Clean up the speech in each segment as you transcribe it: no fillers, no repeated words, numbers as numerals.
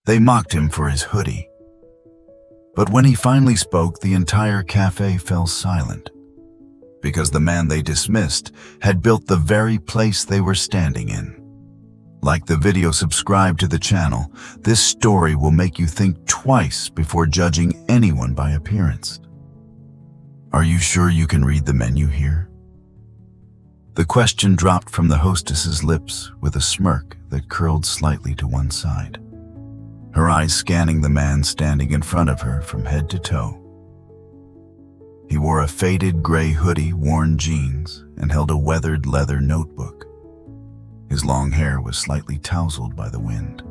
They mocked him for his hoodie. But when he finally spoke, the entire cafe fell silent, because the man they dismissed had built the very place they were standing in. Like the video, subscribe to the channel. This story will make you think twice before judging anyone by appearance. Are you sure you can read the menu here? The question dropped from the hostess's lips with a smirk that curled slightly to one side, her eyes scanning the man standing in front of her from head to toe. He wore a faded gray hoodie, worn jeans, and held a weathered leather notebook. His long hair was slightly tousled by the wind.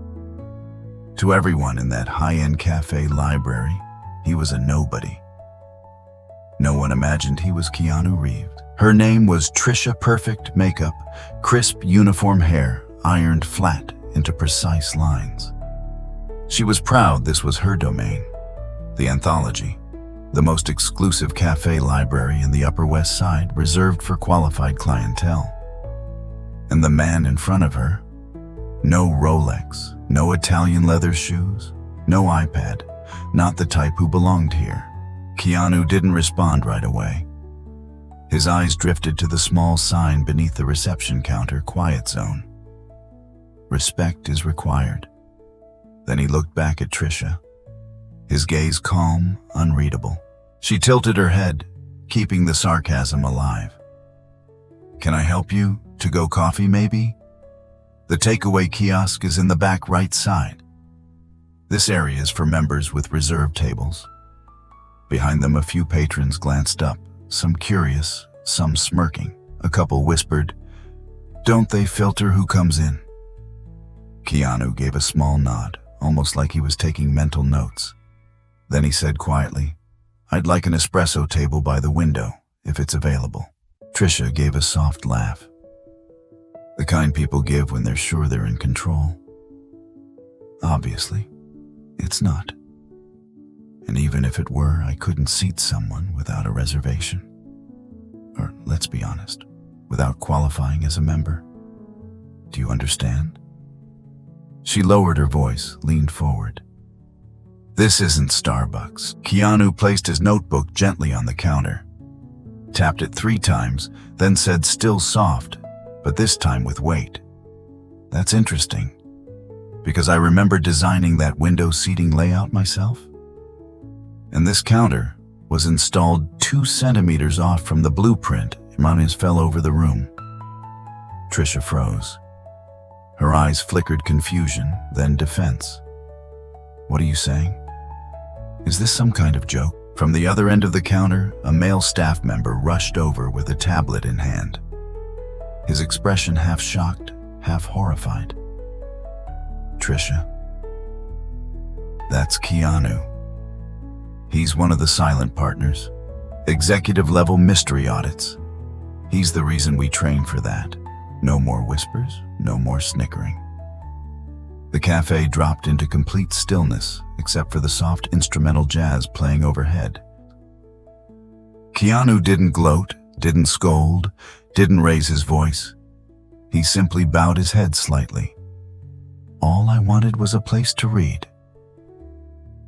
To everyone in that high-end cafe library, he was a nobody. No one imagined he was Keanu Reeves. Her name was Trisha. Perfect makeup, crisp uniform hair, ironed flat into precise lines. She was proud this was her domain, the Anthology, the most exclusive cafe library in the Upper West Side, reserved for qualified clientele. And the man in front of her, no Rolex, no Italian leather shoes, no iPad, not the type who belonged here. Keanu didn't respond right away. His eyes drifted to the small sign beneath the reception counter, Quiet Zone. Respect is required. Then he looked back at Trisha, his gaze calm, unreadable. She tilted her head, keeping the sarcasm alive. Can I help you? To-go coffee, maybe? The takeaway kiosk is in the back right side. This area is for members with reserved tables. Behind them, a few patrons glanced up, some curious, some smirking. A couple whispered, "Don't they filter who comes in?" Keanu gave a small nod, almost like he was taking mental notes. Then he said quietly, "I'd like an espresso table by the window, if it's available." Trisha gave a soft laugh. The kind people give when they're sure they're in control. Obviously, it's not. And even if it were, I couldn't seat someone without a reservation. Or, let's be honest, without qualifying as a member. Do you understand? She lowered her voice, leaned forward. This isn't Starbucks. Keanu placed his notebook gently on the counter, tapped it 3 times, then said, still soft, but this time with weight. That's interesting, because I remember designing that window seating layout myself. And this counter was installed 2 centimeters off from the blueprint. Mine fell over the room. Trisha froze. Her eyes flickered confusion, then defense. What are you saying? Is this some kind of joke? From the other end of the counter, a male staff member rushed over with a tablet in hand, his expression half shocked, half horrified. Trisha. That's Keanu. He's one of the silent partners, executive-level mystery audits. He's the reason we train for that. No more whispers, no more snickering. The cafe dropped into complete stillness, except for the soft instrumental jazz playing overhead. Keanu didn't gloat, didn't scold, didn't raise his voice. He simply bowed his head slightly. All I wanted was a place to read.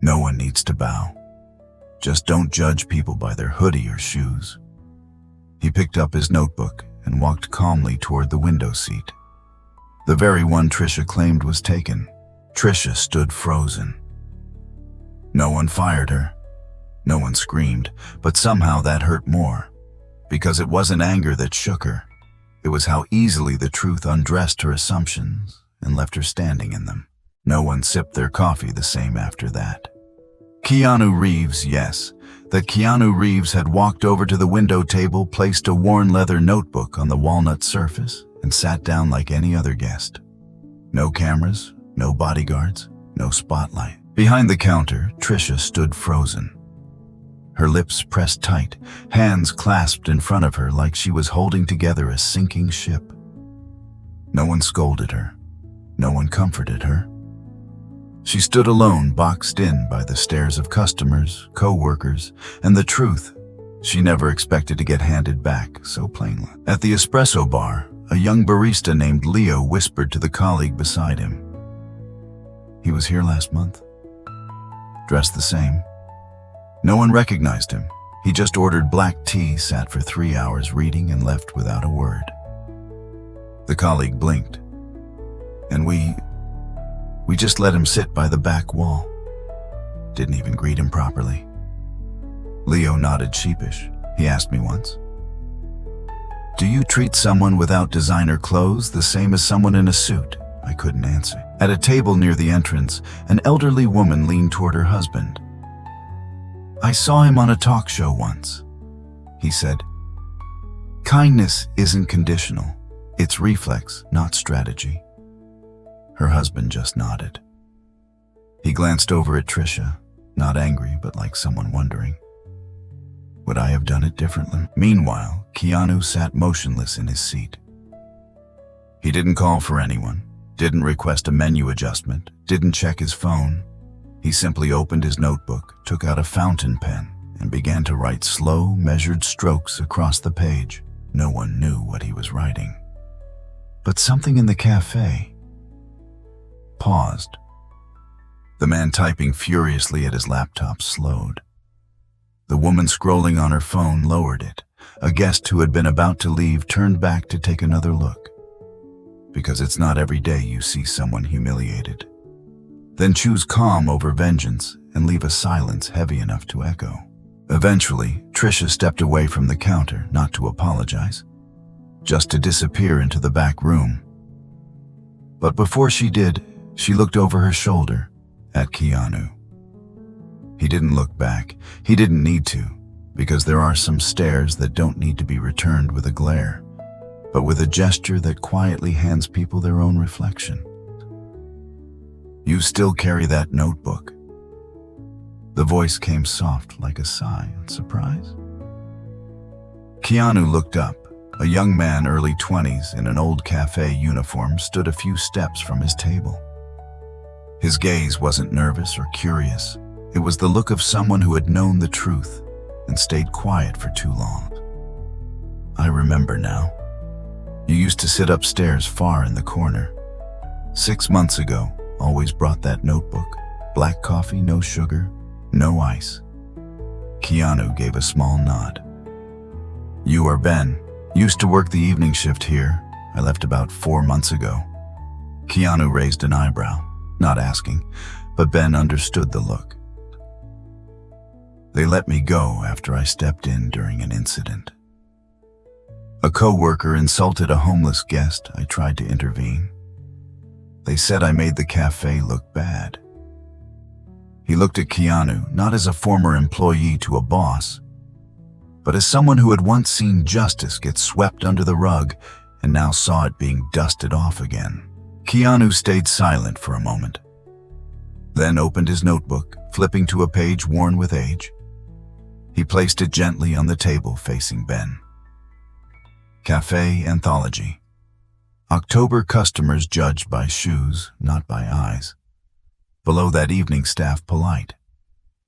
No one needs to bow. Just don't judge people by their hoodie or shoes. He picked up his notebook and walked calmly toward the window seat. The very one Trisha claimed was taken. Trisha stood frozen. No one fired her. No one screamed, but somehow that hurt more, because it wasn't anger that shook her. It was how easily the truth undressed her assumptions and left her standing in them. No one sipped their coffee the same after that. Keanu Reeves, yes, that Keanu Reeves had walked over to the window table, placed a worn leather notebook on the walnut surface, and sat down like any other guest. No cameras, no bodyguards, no spotlight. Behind the counter, Trisha stood frozen. Her lips pressed tight, hands clasped in front of her like she was holding together a sinking ship. No one scolded her. No one comforted her. She stood alone, boxed in by the stares of customers, co-workers, and the truth she never expected to get handed back so plainly. At the espresso bar, a young barista named Leo whispered to the colleague beside him, He was here last month. Dressed the same. No one recognized him. He just ordered black tea, sat for 3 hours reading, and left without a word. The colleague blinked, and we just let him sit by the back wall. Didn't even greet him properly. Leo nodded sheepish. He asked me once, "Do you treat someone without designer clothes the same as someone in a suit?" I couldn't answer. At a table near the entrance, an elderly woman leaned toward her husband. "I saw him on a talk show once," he said. "Kindness isn't conditional. It's reflex, not strategy." Her husband just nodded. He glanced over at Trisha, not angry, but like someone wondering, would I have done it differently? Meanwhile, Keanu sat motionless in his seat. He didn't call for anyone, didn't request a menu adjustment, didn't check his phone. He simply opened his notebook, took out a fountain pen, and began to write slow, measured strokes across the page. No one knew what he was writing. But something in the cafe paused. The man typing furiously at his laptop slowed. The woman scrolling on her phone lowered it. A guest who had been about to leave turned back to take another look. Because it's not every day you see someone humiliated. Then choose calm over vengeance and leave a silence heavy enough to echo. Eventually, Trisha stepped away from the counter, not to apologize, just to disappear into the back room. But before she did, she looked over her shoulder at Keanu. He didn't look back. He didn't need to, because there are some stares that don't need to be returned with a glare, but with a gesture that quietly hands people their own reflection. "You still carry that notebook?" The voice came soft like a sigh in surprise. Keanu looked up. A young man, early 20s, in an old cafe uniform, stood a few steps from his table. His gaze wasn't nervous or curious. It was the look of someone who had known the truth and stayed quiet for too long. "I remember now. You used to sit upstairs far in the corner. 6 months ago, always brought that notebook. Black coffee, no sugar, no ice." Keanu gave a small nod. "You are Ben. Used to work the evening shift here. I left about 4 months ago." Keanu raised an eyebrow, not asking, but Ben understood the look. "They let me go after I stepped in during an incident. A co-worker insulted a homeless guest. I tried to intervene. They said I made the cafe look bad." He looked at Keanu, not as a former employee to a boss, but as someone who had once seen justice get swept under the rug and now saw it being dusted off again. Keanu stayed silent for a moment, then opened his notebook, flipping to a page worn with age. He placed it gently on the table facing Ben. Café Anthology. October customers judged by shoes, not by eyes. Below that, evening staff polite.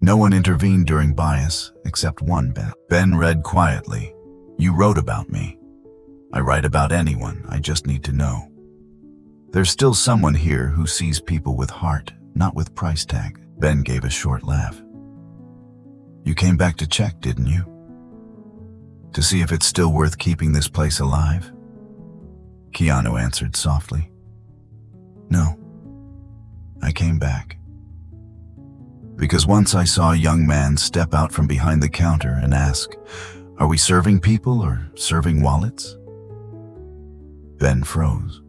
No one intervened during bias, except one Ben. Ben read quietly, "You wrote about me. I write about anyone, I just need to know. There's still someone here who sees people with heart, not with price tag." Ben gave a short laugh. "You came back to check, didn't you? To see if it's still worth keeping this place alive?" Keanu answered softly. "No, I came back because once I saw a young man step out from behind the counter and ask, 'Are we serving people or serving wallets?'" Ben froze.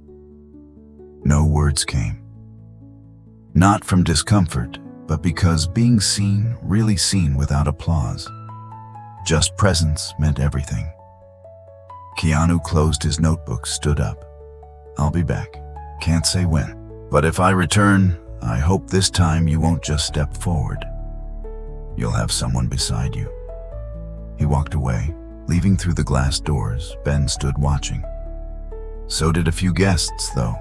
No words came. Not from discomfort, but because being seen, really seen without applause, just presence, meant everything. Keanu closed his notebook, stood up. "I'll be back. Can't say when. But if I return, I hope this time you won't just step forward. You'll have someone beside you." He walked away, leaving through the glass doors. Ben stood watching. So did a few guests, though.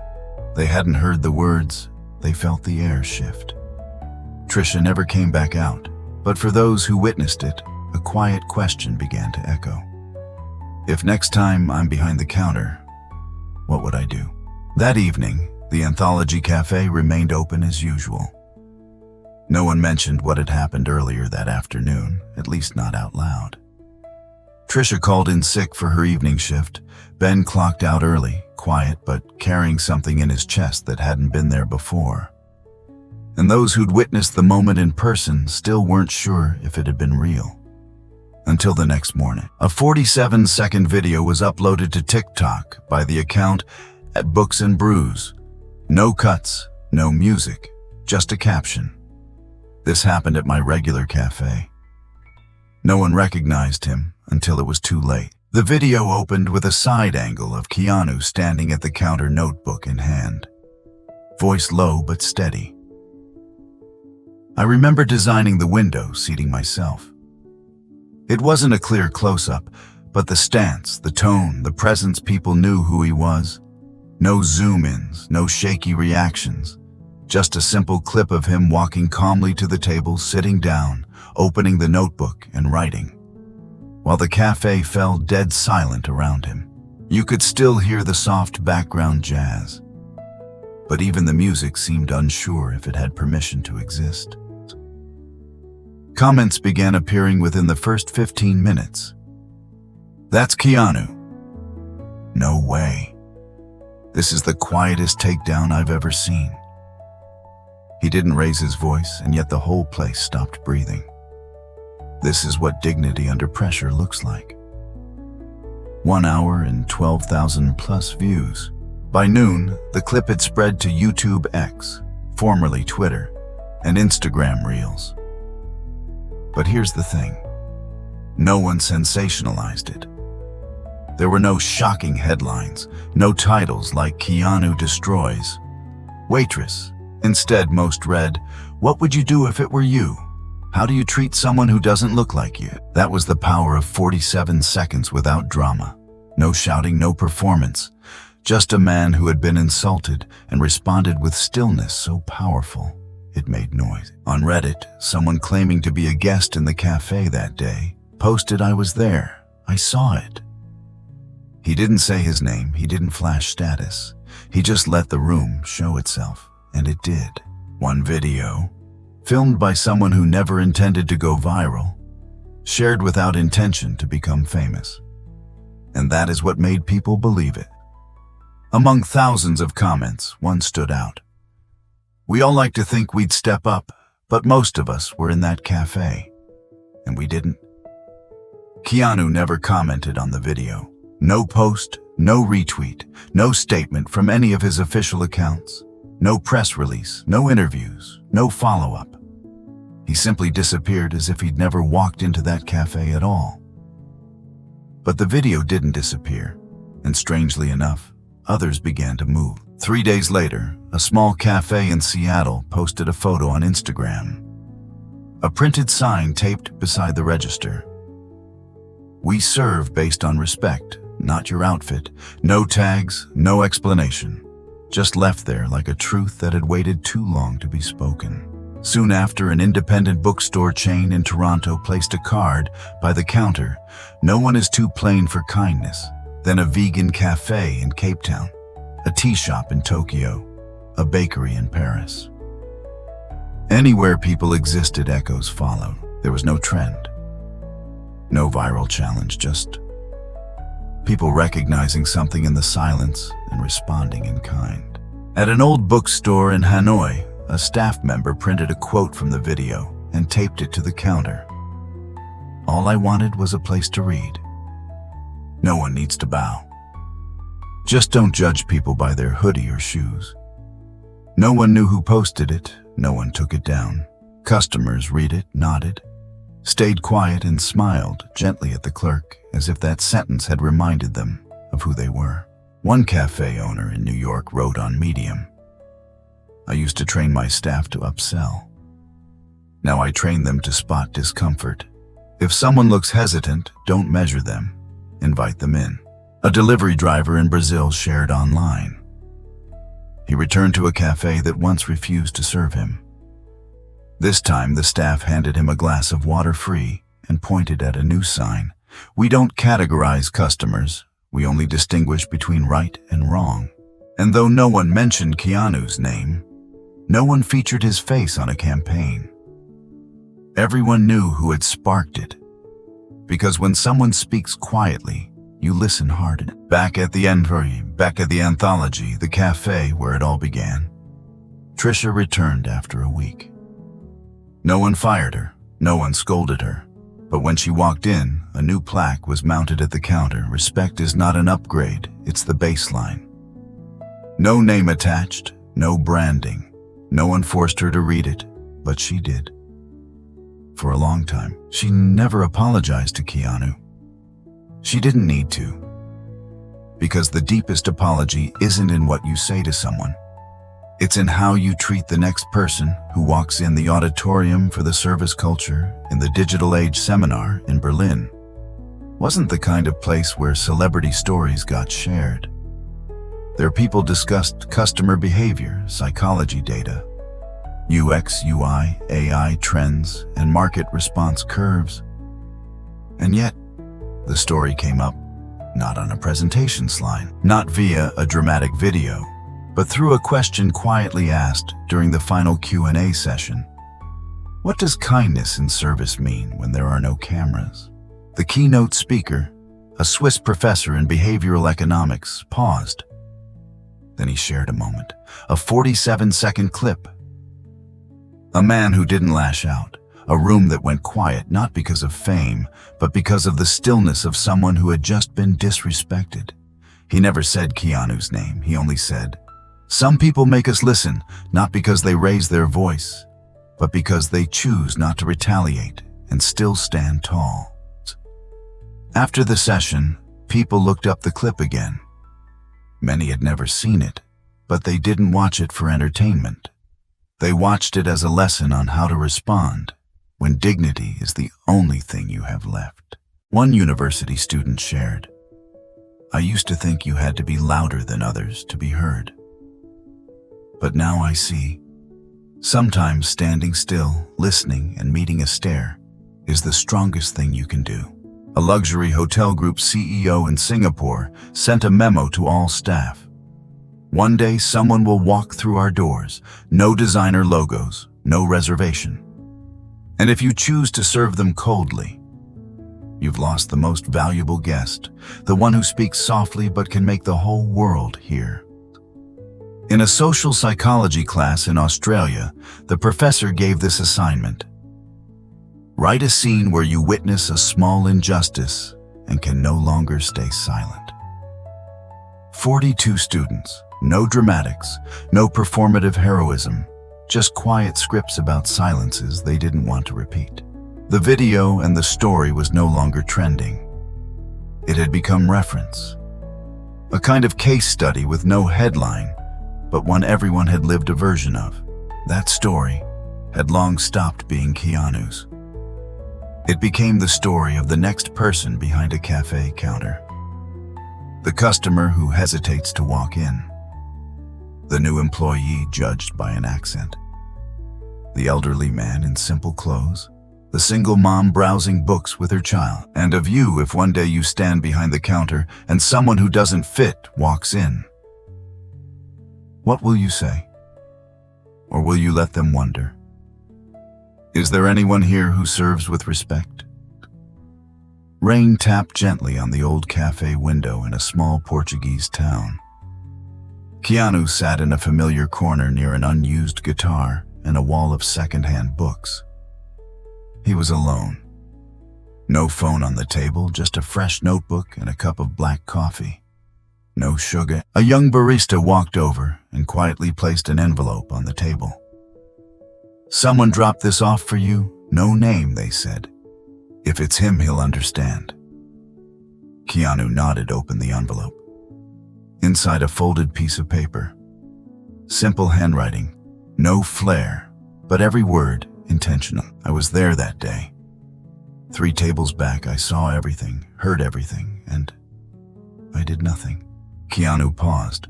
They hadn't heard the words, they felt the air shift. Trisha never came back out, but for those who witnessed it, a quiet question began to echo. If next time I'm behind the counter, what would I do? That evening, The Anthology Cafe remained open as usual. No one mentioned what had happened earlier that afternoon, at least not out loud. Trisha called in sick for her evening shift. Ben clocked out early, quiet but carrying something in his chest that hadn't been there before. And those who'd witnessed the moment in person still weren't sure if it had been real. Until the next morning. A 47-second video was uploaded to TikTok by the account @Books and Brews. No cuts, no music, just a caption. This happened at my regular cafe. No one recognized him until it was too late. The video opened with a side angle of Keanu standing at the counter, notebook in hand. Voice low but steady. I remember designing the window, seating myself. It wasn't a clear close-up, but the stance, the tone, the presence, people knew who he was. No zoom-ins, no shaky reactions. Just a simple clip of him walking calmly to the table, sitting down, opening the notebook and writing. While the cafe fell dead silent around him, you could still hear the soft background jazz. But even the music seemed unsure if it had permission to exist. Comments began appearing within the first 15 minutes. That's Keanu. No way. This is the quietest takedown I've ever seen. He didn't raise his voice, and yet the whole place stopped breathing. This is what dignity under pressure looks like. 1 hour and 12,000 plus views. By noon, the clip had spread to YouTube X, formerly Twitter, and Instagram Reels. But here's the thing. No one sensationalized it. There were no shocking headlines, no titles like Keanu destroys waitress. Instead, most read, "What would you do if it were you? How do you treat someone who doesn't look like you?" That was the power of 47 seconds without drama. No shouting, no performance. Just a man who had been insulted and responded with stillness so powerful it made noise. On Reddit, someone claiming to be a guest in the cafe that day posted, "I was there. I saw it." He didn't say his name, he didn't flash status. He just let the room show itself, and it did. One video, filmed by someone who never intended to go viral, shared without intention to become famous. And that is what made people believe it. Among thousands of comments, one stood out. "We all like to think we'd step up, but most of us were in that cafe, and we didn't." Keanu never commented on the video. No post, no retweet, no statement from any of his official accounts, no press release, no interviews, no follow-up. He simply disappeared as if he'd never walked into that cafe at all. But the video didn't disappear, and strangely enough, others began to move. 3 days later, a small cafe in Seattle posted a photo on Instagram. A printed sign taped beside the register. "We serve based on respect, not your outfit." No tags, no explanation. Just left there like a truth that had waited too long to be spoken. Soon after, an independent bookstore chain in Toronto placed a card by the counter, "No one is too plain for kindness." Then a vegan cafe in Cape Town, a tea shop in Tokyo, a bakery in Paris. Anywhere people existed, echoes followed. There was no trend, no viral challenge, just people recognizing something in the silence and responding in kind. At an old bookstore in Hanoi, a staff member printed a quote from the video and taped it to the counter. "All I wanted was a place to read. No one needs to bow. Just don't judge people by their hoodie or shoes." No one knew who posted it, no one took it down. Customers read it, nodded, stayed quiet, and smiled gently at the clerk as if that sentence had reminded them of who they were. One cafe owner in New York wrote on Medium, "I used to train my staff to upsell. Now I train them to spot discomfort. If someone looks hesitant, don't measure them. Invite them in." A delivery driver in Brazil shared online. He returned to a cafe that once refused to serve him. This time, the staff handed him a glass of water free and pointed at a new sign. "We don't categorize customers. We only distinguish between right and wrong." And though no one mentioned Keanu's name, no one featured his face on a campaign. Everyone knew who had sparked it. Because when someone speaks quietly, you listen harder. Back at the anthology, the cafe where it all began, Trisha returned after a week. No one fired her, no one scolded her. But when she walked in, a new plaque was mounted at the counter. Respect is not an upgrade, it's the baseline. No name attached, no branding. No one forced her to read it, but she did. For a long time, she never apologized to Keanu. She didn't need to. Because the deepest apology isn't in what you say to someone. It's in how you treat the next person who walks in the auditorium for the service culture in the Digital Age seminar in Berlin. Wasn't the kind of place where celebrity stories got shared. There people discussed customer behavior, psychology data, UX, UI, AI trends, and market response curves. And yet, the story came up not on a presentation slide, not via a dramatic video, but through a question quietly asked during the final Q&A session. What does kindness in service mean when there are no cameras? The keynote speaker, a Swiss professor in behavioral economics, paused. Then he shared a moment, a 47-second clip. A man who didn't lash out, a room that went quiet not because of fame, but because of the stillness of someone who had just been disrespected. He never said Keanu's name, he only said, "Some people make us listen, not because they raise their voice, but because they choose not to retaliate and still stand tall." After the session, people looked up the clip again. Many had never seen it, but they didn't watch it for entertainment. They watched it as a lesson on how to respond when dignity is the only thing you have left. One university student shared, "I used to think you had to be louder than others to be heard. But now I see, sometimes standing still, listening, and meeting a stare is the strongest thing you can do." A luxury hotel group CEO in Singapore sent a memo to all staff. "One day someone will walk through our doors, no designer logos, no reservation. And if you choose to serve them coldly, you've lost the most valuable guest, the one who speaks softly but can make the whole world hear." In a social psychology class in Australia, the professor gave this assignment. Write a scene where you witness a small injustice and can no longer stay silent. 42 students, no dramatics, no performative heroism, just quiet scripts about silences they didn't want to repeat. The video and the story was no longer trending. It had become reference. A kind of case study with no headline, but one everyone had lived a version of. That story had long stopped being Keanu's. It became the story of the next person behind a cafe counter. The customer who hesitates to walk in. The new employee judged by an accent. The elderly man in simple clothes. The single mom browsing books with her child. And of you if one day you stand behind the counter and someone who doesn't fit walks in. What will you say? Or will you let them wonder? Is there anyone here who serves with respect? Rain tapped gently on the old cafe window in a small Portuguese town. Keanu sat in a familiar corner near an unused guitar and a wall of second-hand books. He was alone. No phone on the table, just a fresh notebook and a cup of black coffee. No sugar. A young barista walked over and quietly placed an envelope on the table. "Someone dropped this off for you. No name," they said. "If it's him, he'll understand." Keanu nodded, opened the envelope. Inside a folded piece of paper. Simple handwriting, no flair, but every word intentional. "I was there that day. 3 tables back, I saw everything, heard everything, and I did nothing." Keanu paused,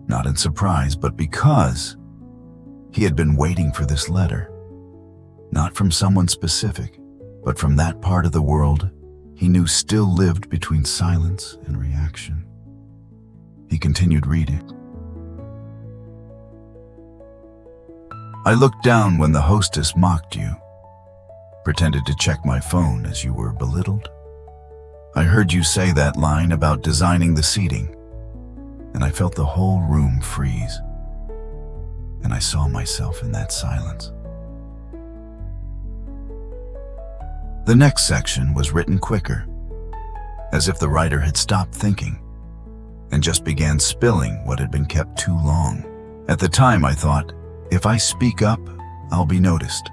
not in surprise, but because he had been waiting for this letter. Not from someone specific, but from that part of the world he knew still lived between silence and reaction. He continued reading. I looked down when the hostess mocked you, pretended to check my phone as you were belittled. I heard you say that line about designing the seating, and I felt the whole room freeze. And I saw myself in that silence. The next section was written quicker, as if the writer had stopped thinking and just began spilling what had been kept too long. At the time, I thought, if I speak up, I'll be noticed.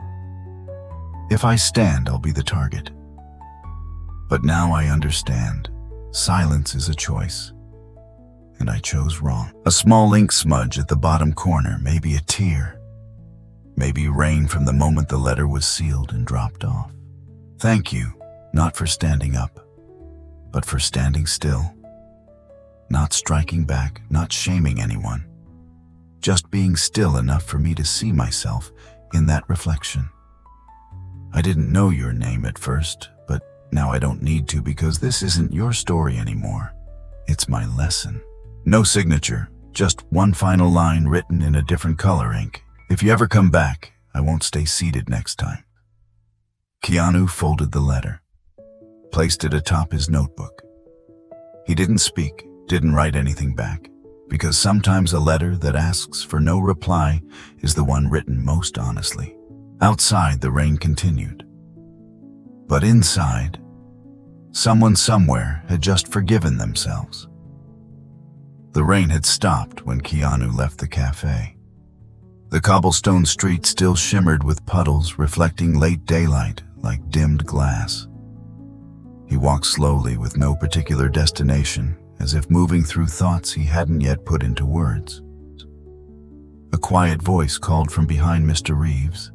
If I stand, I'll be the target. But now I understand. Silence is a choice. And I chose wrong. A small ink smudge at the bottom corner, maybe a tear. Maybe rain from the moment the letter was sealed and dropped off. Thank you, not for standing up, but for standing still. Not striking back, not shaming anyone. Just being still enough for me to see myself in that reflection. I didn't know your name at first, but now I don't need to because this isn't your story anymore. It's my lesson. No signature, just one final line written in a different color ink. If you ever come back, I won't stay seated next time. Keanu folded the letter, placed it atop his notebook. He didn't speak, didn't write anything back, because sometimes a letter that asks for no reply is the one written most honestly. Outside, the rain continued. But inside, someone somewhere had just forgiven themselves. The rain had stopped when Keanu left the cafe. The cobblestone street still shimmered with puddles reflecting late daylight like dimmed glass. He walked slowly with no particular destination, as if moving through thoughts he hadn't yet put into words. A quiet voice called from behind Mr. Reeves.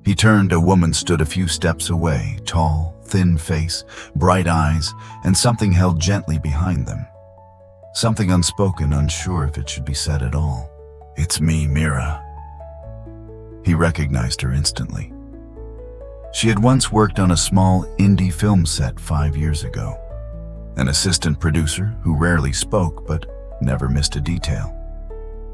He turned. A woman stood a few steps away, tall, thin face, bright eyes, and something held gently behind them. Something unspoken, unsure if it should be said at all. "It's me, Mira." He recognized her instantly. She had once worked on a small indie film set 5 years ago. An assistant producer who rarely spoke but never missed a detail.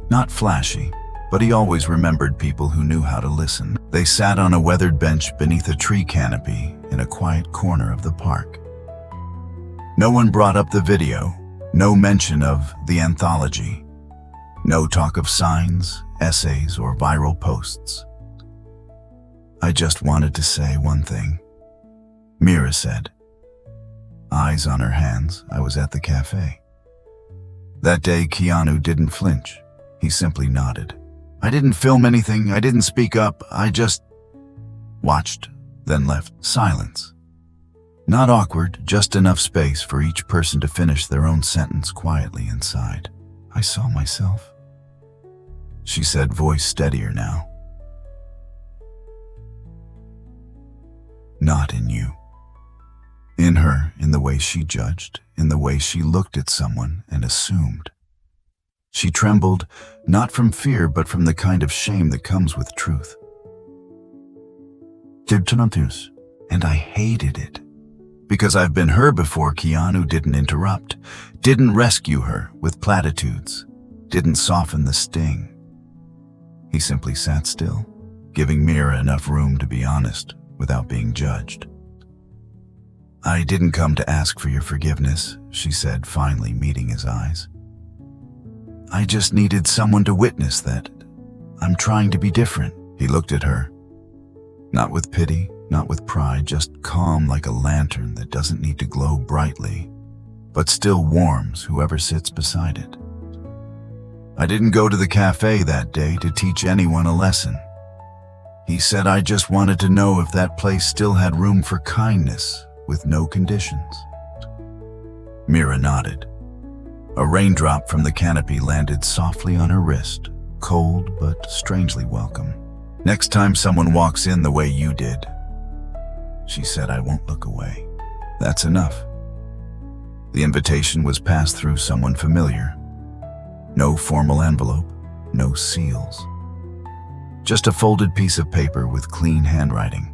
Not flashy, but he always remembered people who knew how to listen. They sat on a weathered bench beneath a tree canopy in a quiet corner of the park. No one brought up the video, no mention of the anthology, no talk of signs, essays, or viral posts. "I just wanted to say one thing," Mira said. Eyes on her hands, I was at the cafe. That day, Keanu didn't flinch. He simply nodded. "I didn't film anything, I didn't speak up, I just watched, then left." Silence. Not awkward, just enough space for each person to finish their own sentence quietly inside. "I saw myself," she said, voice steadier now. "Not in you. In her, in the way she judged, in the way she looked at someone and assumed." She trembled, not from fear, but from the kind of shame that comes with truth. And I hated it. Because I've been her before. Keanu didn't interrupt, didn't rescue her with platitudes, didn't soften the sting. He simply sat still, giving Mira enough room to be honest without being judged. "I didn't come to ask for your forgiveness," she said, finally meeting his eyes. "I just needed someone to witness that I'm trying to be different." He looked at her, not with pity, not with pride, just calm like a lantern that doesn't need to glow brightly, but still warms whoever sits beside it. "I didn't go to the cafe that day to teach anyone a lesson," he said. "I just wanted to know if that place still had room for kindness with no conditions." Mira nodded. A raindrop from the canopy landed softly on her wrist, cold but strangely welcome. "Next time someone walks in the way you did," she said, "I won't look away." That's enough. The invitation was passed through someone familiar. No formal envelope, no seals. Just a folded piece of paper with clean handwriting.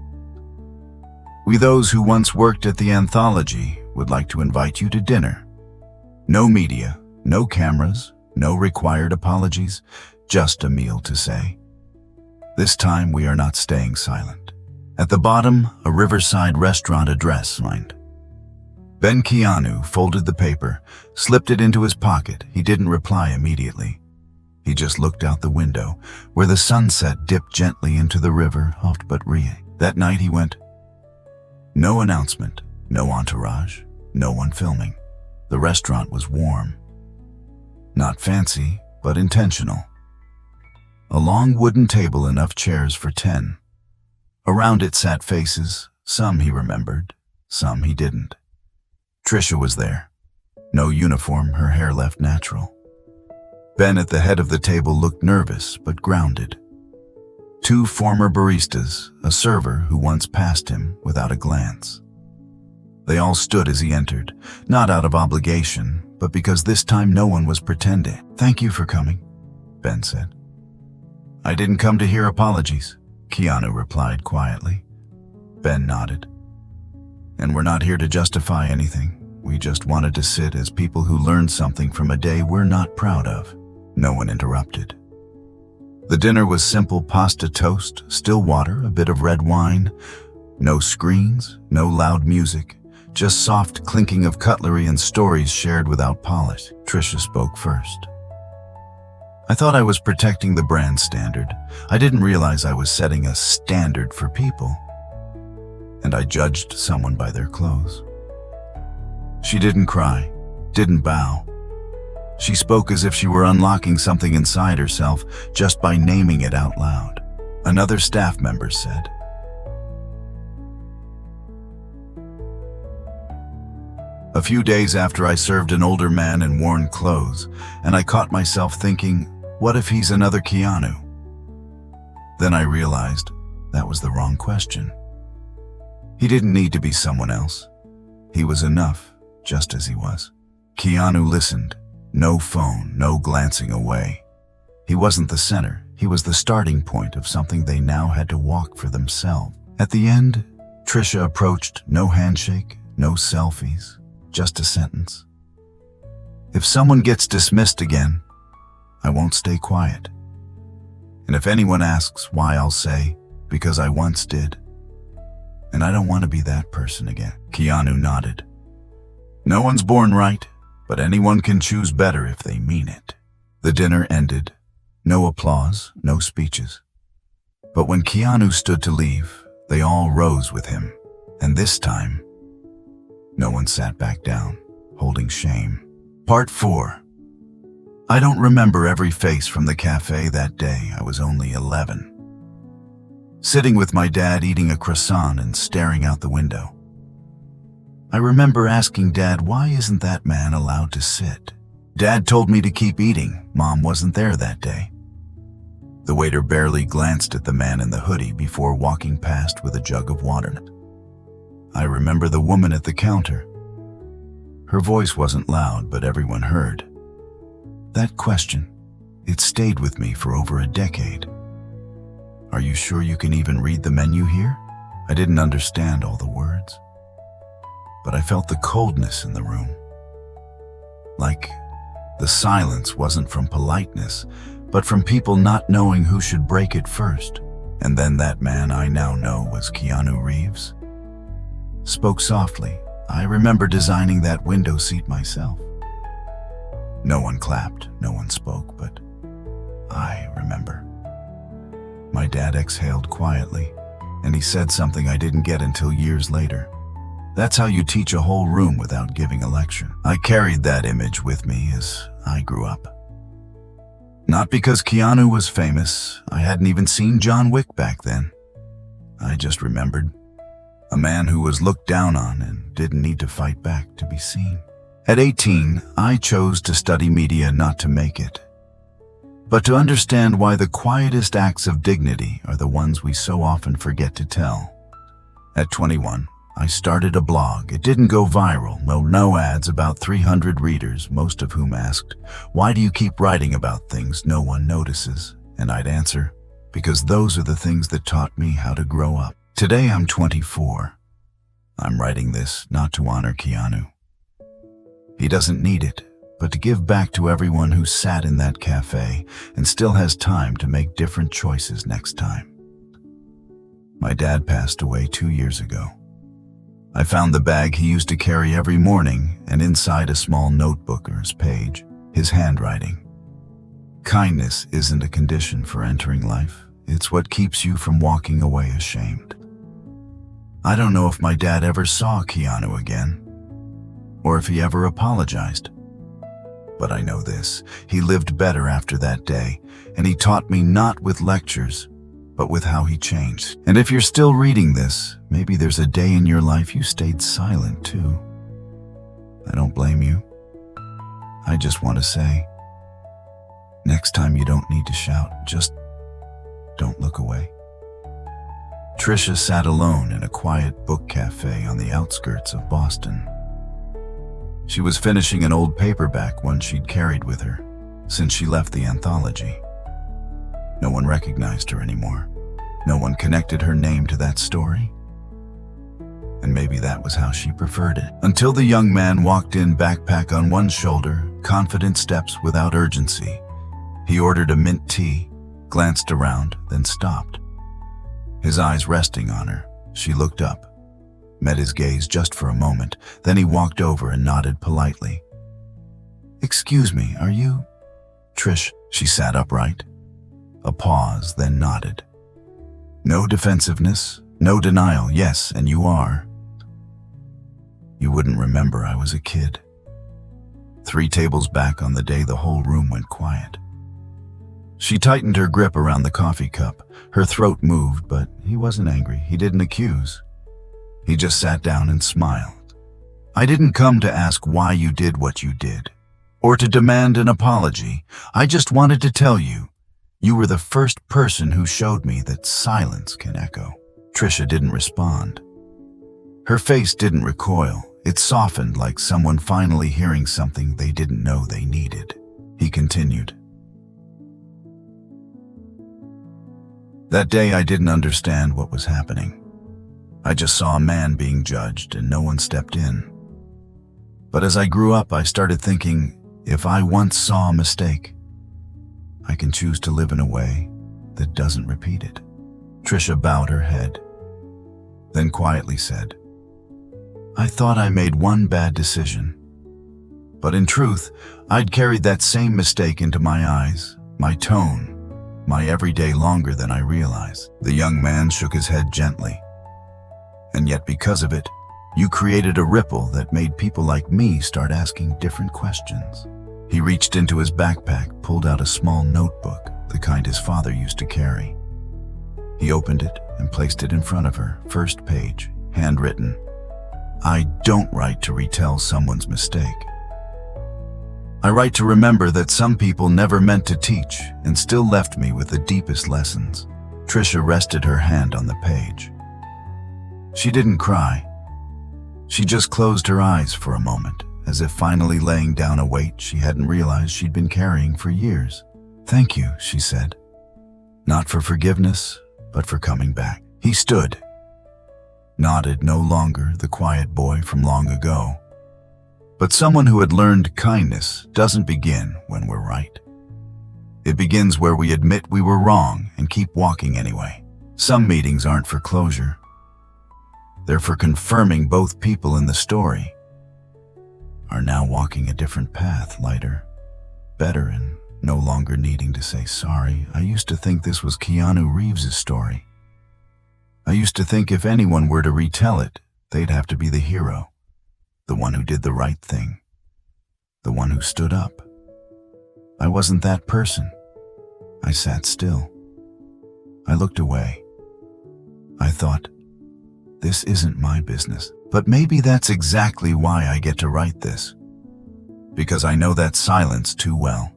"We, those who once worked at the anthology, would like to invite you to dinner. No media, no cameras, no required apologies, just a meal to say." This time we are not staying silent. At the bottom, a riverside restaurant address signed. Then Keanu folded the paper, slipped it into his pocket. He didn't reply immediately. He just looked out the window, where the sunset dipped gently into the river, oft but re. That night he went. No announcement, no entourage, no one filming. The restaurant was warm. Not fancy, but intentional. A long wooden table, enough chairs for 10. Around it sat faces, some he remembered, some he didn't. Trisha was there. No uniform, her hair left natural. Ben at the head of the table looked nervous but grounded. 2 former baristas, a server who once passed him without a glance. They all stood as he entered, not out of obligation, but because this time no one was pretending. "Thank you for coming," Ben said. "I didn't come to hear apologies," Keanu replied quietly. Ben nodded. "And we're not here to justify anything. We just wanted to sit as people who learned something from a day we're not proud of." No one interrupted. The dinner was simple: pasta, toast, still water, a bit of red wine. No screens, no loud music, just soft clinking of cutlery and stories shared without polish. Trisha spoke first. "I thought I was protecting the brand standard. I didn't realize I was setting a standard for people. And I judged someone by their clothes." She didn't cry, didn't bow. She spoke as if she were unlocking something inside herself just by naming it out loud. Another staff member said, "A few days after I served an older man in worn clothes, and I caught myself thinking, what if he's another Keanu?" Then I realized that was the wrong question. He didn't need to be someone else. He was enough, just as he was. Keanu listened. No phone, no glancing away. He wasn't the center. He was the starting point of something they now had to walk for themselves. At the end, Trisha approached. No handshake, no selfies, just a sentence. "If someone gets dismissed again, I won't stay quiet. And if anyone asks why, I'll say, because I once did. And I don't want to be that person again." Keanu nodded. "No one's born right, but anyone can choose better if they mean it." The dinner ended. No applause, no speeches. But when Keanu stood to leave, they all rose with him. And this time, no one sat back down, holding shame. Part 4. I don't remember every face from the cafe that day. I was only 11. Sitting with my dad eating a croissant and staring out the window. I remember asking Dad, why isn't that man allowed to sit? Dad told me to keep eating. Mom wasn't there that day. The waiter barely glanced at the man in the hoodie before walking past with a jug of water. I remember the woman at the counter. Her voice wasn't loud, but everyone heard. That question, it stayed with me for over a decade. "Are you sure you can even read the menu here?" I didn't understand all the words, but I felt the coldness in the room. Like the silence wasn't from politeness, but from people not knowing who should break it first. And then that man I now know was Keanu Reeves. Spoke softly. I remember designing that window seat myself. No one clapped, no one spoke, but I remember. My dad exhaled quietly, and he said something I didn't get until years later. That's how you teach a whole room without giving a lecture. I carried that image with me as I grew up. Not because Keanu was famous. I hadn't even seen John Wick back then. I just remembered a man who was looked down on and didn't need to fight back to be seen. At 18, I chose to study media not to make it, but to understand why the quietest acts of dignity are the ones we so often forget to tell. At 21, I started a blog. It didn't go viral. No ads, about 300 readers, most of whom asked, "Why do you keep writing about things no one notices?" And I'd answer, "Because those are the things that taught me how to grow up." Today I'm 24. I'm writing this not to honor Keanu. He doesn't need it, but to give back to everyone who sat in that cafe and still has time to make different choices next time. My dad passed away 2 years ago. I found the bag he used to carry every morning, and inside a small notebook or his page, his handwriting. Kindness isn't a condition for entering life. It's what keeps you from walking away ashamed. I don't know if my dad ever saw Keanu again, or if he ever apologized. But I know this, he lived better after that day, and he taught me not with lectures, but with how he changed. And if you're still reading this, maybe there's a day in your life you stayed silent too. I don't blame you. I just want to say, next time you don't need to shout, just don't look away. Trisha sat alone in a quiet book cafe on the outskirts of Boston. She was finishing an old paperback, one she'd carried with her since she left the anthology. No one recognized her anymore. No one connected her name to that story. And maybe that was how she preferred it. Until the young man walked in, backpack on one shoulder, confident steps without urgency. He ordered a mint tea, glanced around, then stopped. His eyes resting on her, she looked up, met his gaze just for a moment, then he walked over and nodded politely. "Excuse me, are you Trish?" She sat upright. A pause, then nodded. No defensiveness, no denial. "Yes, and you are." "You wouldn't remember I was a kid." 3 tables back on the day the whole room went quiet. She tightened her grip around the coffee cup. Her throat moved, but he wasn't angry. He didn't accuse. He just sat down and smiled. "I didn't come to ask why you did what you did, or to demand an apology. I just wanted to tell you, you were the first person who showed me that silence can echo." Trisha didn't respond. Her face didn't recoil. It softened, like someone finally hearing something they didn't know they needed. He continued. "That day I didn't understand what was happening. I just saw a man being judged and no one stepped in. But as I grew up, I started thinking, if I once saw a mistake, I can choose to live in a way that doesn't repeat it." Trisha bowed her head, then quietly said, "I thought I made one bad decision. But in truth, I'd carried that same mistake into my eyes, my tone, my everyday longer than I realized." The young man shook his head gently. "And yet because of it, you created a ripple that made people like me start asking different questions." He reached into his backpack, pulled out a small notebook, the kind his father used to carry. He opened it and placed it in front of her. First page, handwritten. "I don't write to retell someone's mistake. I write to remember that some people never meant to teach and still left me with the deepest lessons." Trisha rested her hand on the page. She didn't cry. She just closed her eyes for a moment, as if finally laying down a weight she hadn't realized she'd been carrying for years. "Thank you," she said. "Not for forgiveness, but for coming back." He stood, nodded, no longer the quiet boy from long ago. But someone who had learned kindness doesn't begin when we're right. It begins where we admit we were wrong and keep walking anyway. Some meetings aren't for closure. They're for confirming both people in the story are now walking a different path, lighter, better, and no longer needing to say sorry. I used to think this was Keanu Reeves' story. I used to think if anyone were to retell it, they'd have to be the hero, the one who did the right thing, the one who stood up. I wasn't that person. I sat still. I looked away. I thought, this isn't my business. But maybe that's exactly why I get to write this. Because I know that silence too well.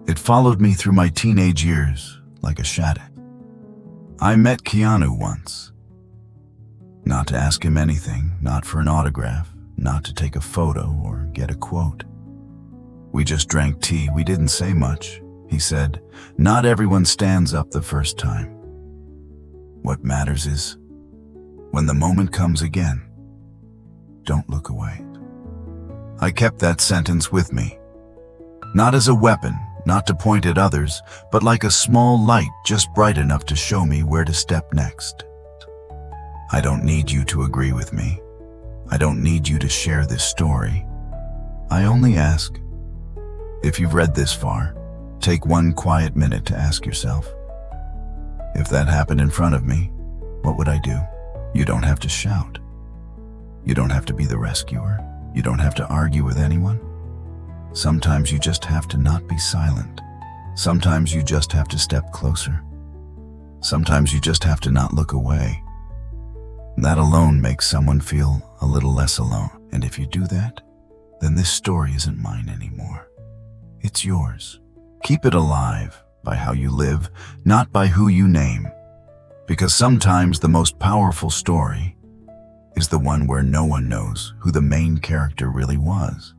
It followed me through my teenage years like a shadow. I met Keanu once. Not to ask him anything, not for an autograph, not to take a photo or get a quote. We just drank tea. We didn't say much. He said, "Not everyone stands up the first time. What matters is, when the moment comes again, don't look away." I kept that sentence with me. Not as a weapon, not to point at others, but like a small light just bright enough to show me where to step next. I don't need you to agree with me. I don't need you to share this story. I only ask, if you've read this far, take one quiet minute to ask yourself, if that happened in front of me, what would I do? You don't have to shout. You don't have to be the rescuer. You don't have to argue with anyone. Sometimes you just have to not be silent. Sometimes you just have to step closer. Sometimes you just have to not look away. That alone makes someone feel a little less alone. And if you do that, then this story isn't mine anymore. It's yours. Keep it alive by how you live, not by who you name. Because sometimes the most powerful story is the one where no one knows who the main character really was.